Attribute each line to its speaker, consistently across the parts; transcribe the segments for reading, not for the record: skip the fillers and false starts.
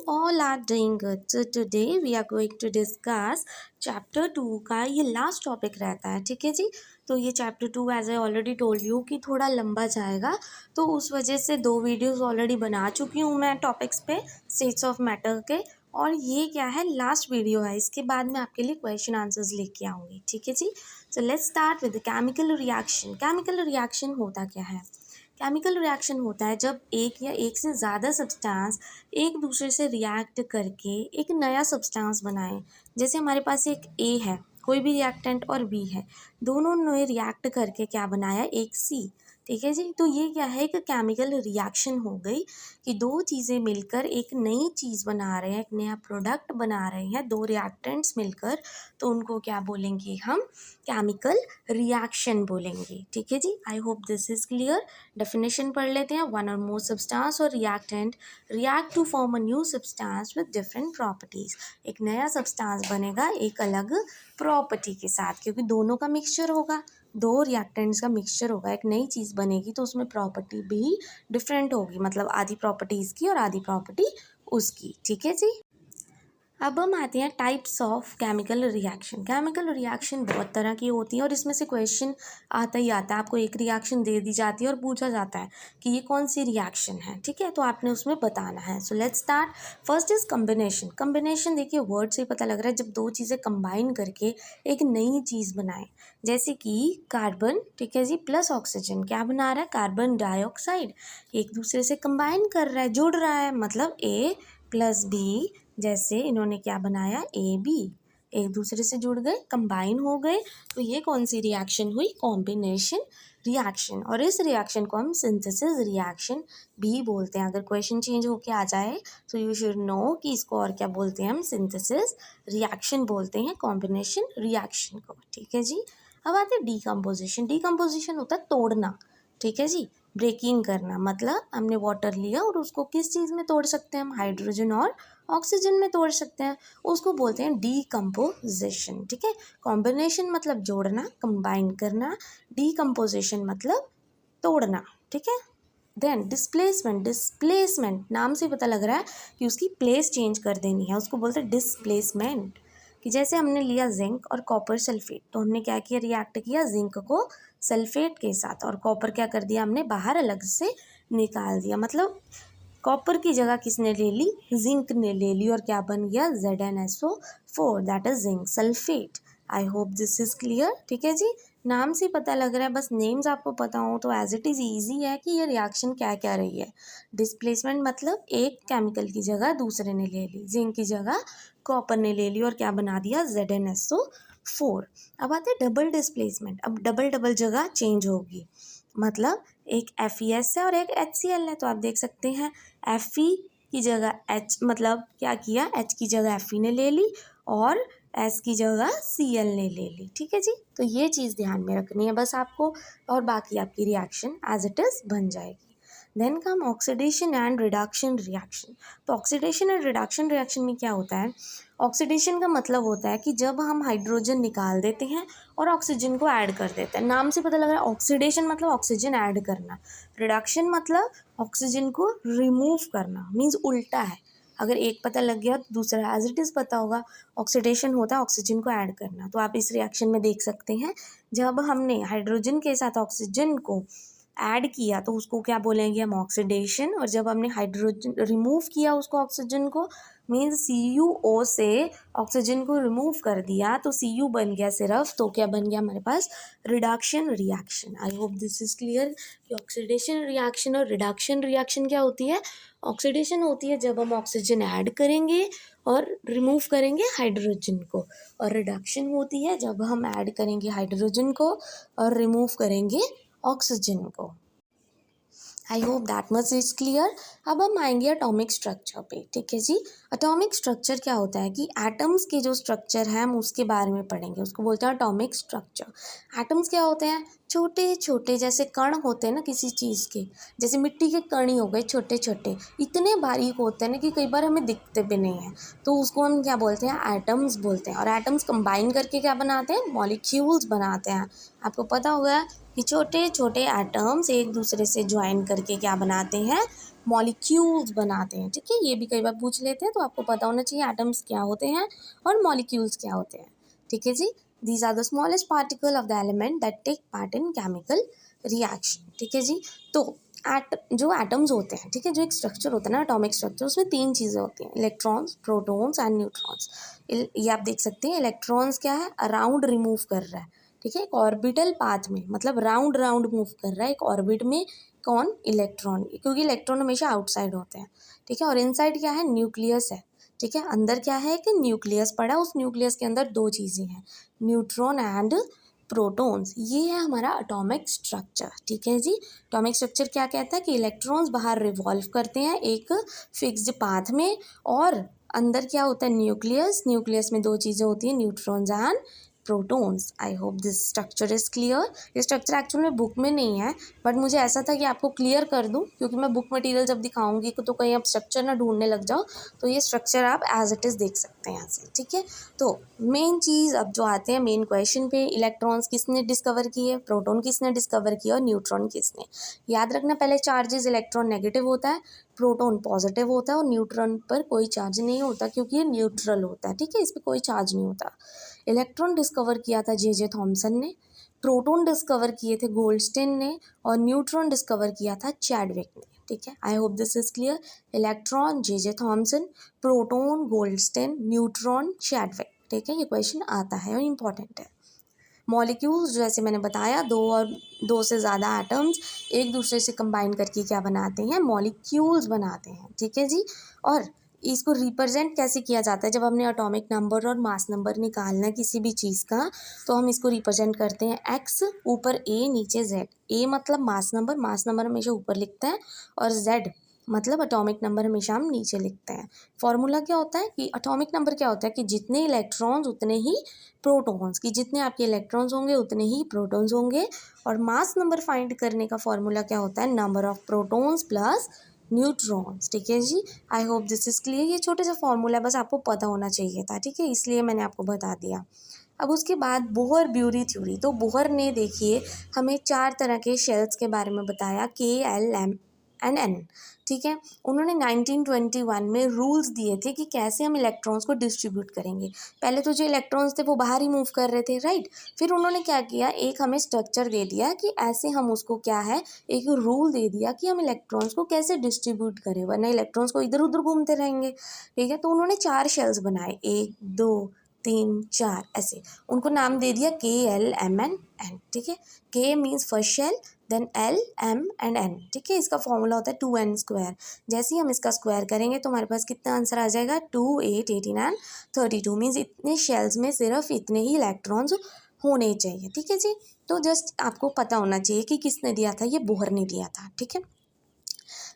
Speaker 1: all are doing good. So today we are going to discuss chapter 2 का ये last topic रहता है, ठीक है जी। तो ये chapter 2 as I already told you कि थोड़ा लंबा जाएगा, तो उस वजह से 2 वीडियोस ऑलरेडी बना चुकी हूँ मैं टॉपिक्स पे स्टेट्स ऑफ मैटर के, और ये क्या है लास्ट वीडियो है। इसके बाद मैं आपके लिए क्वेश्चन आंसर्स लेके आऊँगी, ठीक है जी। So let's start with chemical reaction. Chemical reaction होता क्या है? केमिकल रिएक्शन होता है जब एक या एक से ज़्यादा सब्सटेंस एक दूसरे से रिएक्ट करके एक नया सब्सटेंस बनाए। जैसे हमारे पास एक ए है, कोई भी रिएक्टेंट, और बी है, दोनों ने रिएक्ट करके क्या बनाया, एक सी, ठीक है जी। तो ये क्या है, एक केमिकल रिएक्शन हो गई कि दो चीज़ें मिलकर एक नई चीज़ बना रहे हैं, एक नया प्रोडक्ट बना रहे हैं, दो रिएक्टेंट्स मिलकर, तो उनको क्या बोलेंगे हम, केमिकल रिएक्शन बोलेंगे, ठीक है जी। I hope this is clear. Definition पढ़ लेते हैं। One or more substance or reactant react to form a new substance with different properties. एक नया सब्सटेंस बनेगा एक अलग प्रॉपर्टी के साथ, क्योंकि दोनों का मिक्सचर होगा, दो रिएक्टेंट्स का मिक्सचर होगा, एक नई चीज़ बनेगी, तो उसमें प्रॉपर्टी भी डिफरेंट होगी, मतलब आधी प्रॉपर्टी इसकी और आधी प्रॉपर्टी उसकी, ठीक है जी। अब हम आते हैं types of chemical reaction. Chemical reaction बहुत तरह की होती है और इसमें से क्वेश्चन आता ही आता है। आपको एक रिएक्शन दे दी जाती है और पूछा जाता है कि ये कौन सी रिएक्शन है, ठीक है, तो आपने उसमें बताना है। सो let's start. First is combination. Combination देखिए वर्ड से ही पता लग रहा है, जब दो चीज़ें कंबाइन करके एक नई चीज़ बनाए, जैसे कि कार्बन, ठीक है जी, प्लस ऑक्सीजन क्या बना रहा है, कार्बन डाइऑक्साइड, एक दूसरे से कंबाइन कर रहा है, जुड़ रहा है, मतलब ए प्लस बी, जैसे इन्होंने क्या बनाया, ए बी, एक दूसरे से जुड़ गए, कंबाइन हो गए, तो ये कौन सी रिएक्शन हुई, कॉम्बिनेशन रिएक्शन। और इस रिएक्शन को हम सिंथेसिस रिएक्शन भी बोलते हैं। अगर क्वेश्चन चेंज होके आ जाए तो यू शुड नो कि इसको और क्या बोलते हैं, हम सिंथेसिस रिएक्शन बोलते हैं कॉम्बिनेशन रिएक्शन को, ठीक है जी। अब आते हैं डीकम्पोजिशन। डीकम्पोजिशन होता है तोड़ना, ठीक है जी, ब्रेकिंग करना, मतलब हमने वाटर लिया और उसको किस चीज़ में तोड़ सकते हैं हम, हाइड्रोजन और ऑक्सीजन में तोड़ सकते हैं, उसको बोलते हैं डीकम्पोजिशन, ठीक है। कॉम्बिनेशन मतलब जोड़ना, कंबाइन करना, डीकम्पोजिशन मतलब तोड़ना, ठीक है। Then displacement. डिस्प्लेसमेंट नाम से पता लग रहा है कि उसकी प्लेस चेंज कर देनी है, उसको बोलते हैं डिस्प्लेसमेंट। कि जैसे हमने लिया जिंक और कॉपर सल्फेट, तो हमने क्या किया, रिएक्ट किया जिंक को सल्फेट के साथ, और कॉपर क्या कर दिया हमने बाहर अलग से निकाल दिया, मतलब कॉपर की जगह किसने ले ली, जिंक ने ले ली, और क्या बन गया, ZnSO4, that is zinc sulphate. I hope this is clear, ठीक है जी। नाम से पता लग रहा है, बस नेम्स आपको पता हो तो एज इट इज़ ईजी है कि ये रिएक्शन क्या क्या रही है। डिस्प्लेसमेंट मतलब एक केमिकल की जगह दूसरे ने ले ली, जिंक की जगह कॉपर ने ले ली, और क्या बना दिया, ZnSO4। अब आते हैं डबल डिस्प्लेसमेंट। अब डबल डबल जगह चेंज होगी, मतलब एक FeS है और एक HCl है, तो आप देख सकते हैं Fe की जगह H, मतलब क्या किया, H की जगह Fe ने ले ली और S की जगह Cl ने ले ली, ठीक है जी। तो ये चीज़ ध्यान में रखनी है बस आपको, और बाकी आपकी रिएक्शन एज इट इज़ बन जाएगी। Then come oxidation and reduction reaction. तो ऑक्सीडेशन एंड रिडक्शन रिएक्शन में क्या होता है, ऑक्सीडेशन का मतलब होता है कि जब हम हाइड्रोजन निकाल देते हैं और ऑक्सीजन को ऐड कर देते हैं। नाम से पता लग रहा है, ऑक्सीडेशन मतलब ऑक्सीजन ऐड करना, रिडक्शन मतलब ऑक्सीजन को रिमूव करना, मीन्स उल्टा है। अगर एक पता लग गया तो दूसरा एज इट इज़ पता होगा। ऑक्सीडेशन होता है ऑक्सीजन को ऐड करना, तो आप इस रिएक्शन में देख सकते हैं, जब हमने हाइड्रोजन के साथ ऑक्सीजन को ऐड किया तो उसको क्या बोलेंगे हम, ऑक्सीडेशन, और जब हमने हाइड्रोजन रिमूव किया उसको, ऑक्सीजन को, मीन्स CuO से ऑक्सीजन को रिमूव कर दिया तो Cu बन गया सिर्फ, तो क्या बन गया हमारे पास, reduction reaction. I hope this is clear कि ऑक्सीडेशन रिएक्शन और रिडक्शन रिएक्शन क्या होती है। ऑक्सीडेशन होती है जब हम ऑक्सीजन ऐड करेंगे और रिमूव करेंगे हाइड्रोजन को, और रिडक्शन होती है जब हम ऐड करेंगे हाइड्रोजन को और रिमूव करेंगे ऑक्सीजन को। I hope that much is clear. अब हम आएंगे एटॉमिक स्ट्रक्चर पे, ठीक है जी। एटॉमिक स्ट्रक्चर क्या होता है कि एटम्स के जो स्ट्रक्चर है हम उसके बारे में पढ़ेंगे, उसको बोलते हैं एटॉमिक स्ट्रक्चर। एटम्स क्या होते हैं, छोटे छोटे जैसे कण होते हैं ना किसी चीज़ के, जैसे मिट्टी के कण ही हो गए छोटे छोटे, इतने बारीक होते हैं ना कि कई बार हमें दिखते भी नहीं हैं, तो उसको हम क्या बोलते हैं, एटम्स बोलते हैं। और एटम्स कंबाइन करके क्या बनाते हैं, मॉलिक्यूल्स बनाते हैं। आपको पता होगा कि छोटे छोटे एटम्स एक दूसरे से ज्वाइन करके क्या बनाते हैं, मॉलिक्यूल्स बनाते हैं, ठीक है। ये भी कई बार पूछ लेते हैं, तो आपको पता होना चाहिए एटम्स क्या होते हैं और मॉलिक्यूल्स क्या होते हैं, ठीक है जी। These are the smallest particle of the element that take part in chemical reaction, ठीक है जी। तो जो एटम्स होते हैं, ठीक है, जो एक स्ट्रक्चर होता है ना एटॉमिक स्ट्रक्चर, उसमें 3 चीज़ें होती हैं, इलेक्ट्रॉन्स, प्रोटॉन्स एंड न्यूट्रॉन्स। ये आप देख सकते हैं, इलेक्ट्रॉन्स क्या है, अराउंड रिमूव कर रहा है, ठीक है, एक ऑर्बिटल पाथ में, मतलब राउंड राउंड मूव कर रहा है एक ऑर्बिट में। कौन? इलेक्ट्रॉन, क्योंकि इलेक्ट्रॉन हमेशा आउटसाइड होते हैं, ठीक है। और इनसाइड क्या है? न्यूक्लियस है, ठीक है। अंदर क्या है कि न्यूक्लियस पड़ा, उस न्यूक्लियस के अंदर 2 चीज़ें हैं, न्यूट्रॉन एंड प्रोटॉन्स। ये है हमारा एटॉमिक स्ट्रक्चर, ठीक है जी। एटॉमिक स्ट्रक्चर क्या कहता है कि इलेक्ट्रॉन्स बाहर रिवॉल्व करते हैं एक फिक्स्ड पाथ में, और अंदर क्या होता है? न्यूक्लियस। न्यूक्लियस में 2 चीज़ें होती हैं, neutrons and protons. I hope this structure is clear. ये स्ट्रक्चर एक्चुअली में बुक में नहीं है, बट मुझे ऐसा था कि आपको क्लियर कर दूं, क्योंकि मैं बुक मटेरियल जब दिखाऊंगी तो कहीं आप स्ट्रक्चर ना ढूंढने लग जाओ, तो ये स्ट्रक्चर आप एज इट इज़ देख सकते हैं यहाँ से, ठीक है। तो मेन चीज़ अब जो आते हैं मेन क्वेश्चन पे, इलेक्ट्रॉन्स किसने डिस्कवर किए, प्रोटॉन किसने डिस्कवर किया और न्यूट्रॉन किसने। याद रखना पहले चार्जेस, इलेक्ट्रॉन नेगेटिव होता है, प्रोटॉन पॉजिटिव होता है, और न्यूट्रॉन पर कोई चार्ज नहीं होता क्योंकि ये न्यूट्रल होता है, ठीक है, इस पर कोई चार्ज नहीं होता। इलेक्ट्रॉन डिस्कवर किया था जे थॉमसन ने, प्रोटॉन डिस्कवर किए थे गोल्डस्टेन ने, और न्यूट्रॉन डिस्कवर किया था चैडविक ने, ठीक है। आई hope this is clear. Electron J Thomson, proton Goldstein, neutron Chadwick, ठीक है। ये क्वेश्चन आता है और इम्पॉर्टेंट है। मॉलिक्यूल्स जैसे मैंने बताया, 2 और 2 से ज़्यादा एटम्स एक दूसरे से कंबाइन करके क्या बनाते हैं? मॉलिक्यूल्स बनाते हैं, ठीक है जी। और इसको रिप्रेजेंट कैसे किया जाता है? जब हमने एटॉमिक नंबर और मास नंबर निकालना है किसी भी चीज़ का, तो हम इसको रिप्रेजेंट करते हैं एक्स, ऊपर ए, नीचे जेड। ए मतलब मास नंबर हमेशा ऊपर लिखते हैं, और जेड मतलब एटॉमिक नंबर हमेशा हम नीचे लिखते हैं। फॉर्मूला क्या होता है कि एटॉमिक नंबर क्या होता है कि जितने इलेक्ट्रॉन्स उतने ही प्रोटॉन्स, की जितने आपके इलेक्ट्रॉन्स होंगे उतने ही प्रोटॉन्स होंगे। और मास नंबर फाइंड करने का फॉर्मूला क्या होता है? Number of protons plus neutrons, ठीक है जी। I hope this is clear. ये छोटे सा फॉर्मूला बस आपको पता होना चाहिए था, ठीक है, इसलिए मैंने आपको बता दिया। अब उसके बाद बोहर ब्यूरी थ्योरी। तो बोहर ने देखिए हमें 4 तरह के शेल्स के बारे में बताया, K, L, M and N, ठीक है। उन्होंने 1921 में रूल्स दिए थे कि कैसे हम इलेक्ट्रॉन्स को डिस्ट्रीब्यूट करेंगे। पहले तो जो इलेक्ट्रॉन्स थे वो बाहर ही मूव कर रहे थे, राइट। फिर उन्होंने क्या किया, एक हमें स्ट्रक्चर दे दिया कि ऐसे हम उसको क्या है, एक रूल दे दिया कि हम इलेक्ट्रॉन्स को कैसे डिस्ट्रीब्यूट करें, वरना इलेक्ट्रॉन्स को इधर उधर घूमते रहेंगे, ठीक है। तो उन्होंने 4 शेल्स बनाए, 1, 2, 3, 4 ऐसे। उनको नाम दे दिया K, L, M and N, ठीक है। K means first shell, then L, M and N, ठीक है। इसका फॉर्मूला होता है 2n²। जैसे ही हम इसका स्क्वायर करेंगे तो हमारे पास कितना आंसर आ जाएगा? 2, 8, 18 एंड 32 मीन्स इतने शेल्स में सिर्फ इतने ही इलेक्ट्रॉन्स होने चाहिए, ठीक है जी। तो जस्ट आपको पता होना चाहिए कि किसने दिया था, ये बोहर ने दिया था, ठीक है।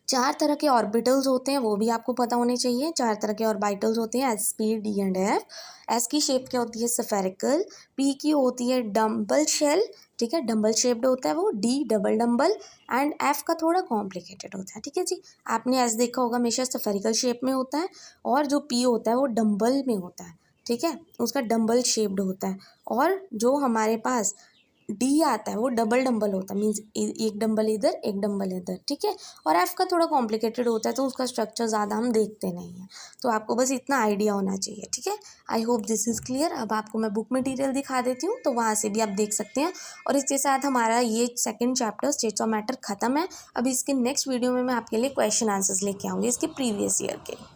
Speaker 1: 4 तरह के ऑर्बिटल्स होते हैं, वो भी आपको पता होने चाहिए। 4 तरह के ऑर्बिटल्स होते हैं, S, P, D and F. S की शेप क्या होती है? स्फेरिकल। पी की होती है डम्बल शेल, ठीक है, डम्बल शेप्ड होता है वो। D double dumbbell, and F का थोड़ा कॉम्प्लिकेटेड होता है, ठीक है जी। आपने एस देखा होगा, हमेशा स्फेरिकल शेप में होता है, और जो पी होता है वो डम्बल में होता है, ठीक है, उसका डम्बल शेप्ड होता है। और जो हमारे पास डी आता है वो डबल डंबल होता है, मीन्स एक डंबल इधर एक डंबल इधर, ठीक है। और एफ का थोड़ा कॉम्प्लिकेटेड होता है, तो उसका स्ट्रक्चर ज़्यादा हम देखते नहीं हैं, तो आपको बस इतना आइडिया होना चाहिए, ठीक है। आई होप दिस इज़ क्लियर। अब आपको मैं बुक मटेरियल दिखा देती हूँ, तो वहाँ से भी आप देख सकते हैं। और इसके साथ हमारा ये second chapter states of matter ख़त्म है। अब इसके नेक्स्ट वीडियो में मैं आपके लिए क्वेश्चन आंसर्स लेके आऊँगी इसके प्रीवियस ईयर के।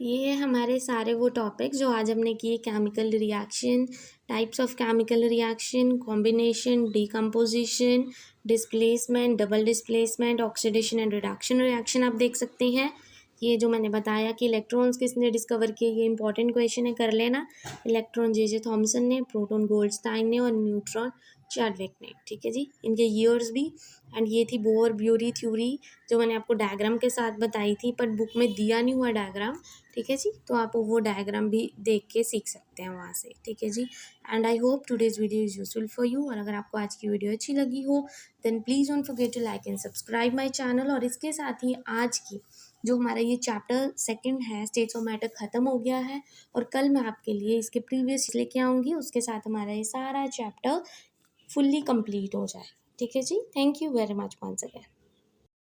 Speaker 1: ये है हमारे सारे वो टॉपिक्स जो आज हमने किए, chemical reaction, types of chemical reaction, combination, decomposition, displacement, double displacement, oxidation and reduction reaction आप देख सकते हैं। ये जो मैंने बताया कि इलेक्ट्रॉन्स किसने डिस्कवर किए, ये इंपॉर्टेंट क्वेश्चन है, कर लेना। इलेक्ट्रॉन जे थॉमसन ने, प्रोटॉन गोल्डस्टाइन ने, और न्यूट्रॉन चैडविक ने, ठीक है जी, इनके ईयर्स भी। एंड ये थी बोहर ब्यूरी थ्योरी, जो मैंने आपको डायग्राम के साथ बताई थी, पर बुक में दिया नहीं हुआ डायग्राम, ठीक है जी। तो आप वो डायग्राम भी देख के सीख सकते हैं वहाँ से, ठीक है जी। And I hope today's video is useful for you. और अगर आपको आज की वीडियो अच्छी लगी हो, then please don't forget to like and subscribe my channel. और इसके साथ ही आज की जो हमारा ये चैप्टर सेकंड है, स्टेट्स ऑफ मैटर, ख़त्म हो गया है। और कल मैं आपके लिए इसके प्रीवियस लेके आऊँगी, उसके साथ हमारा ये सारा चैप्टर फुल्ली कंप्लीट हो जाए, ठीक है जी। Thank you very much once again.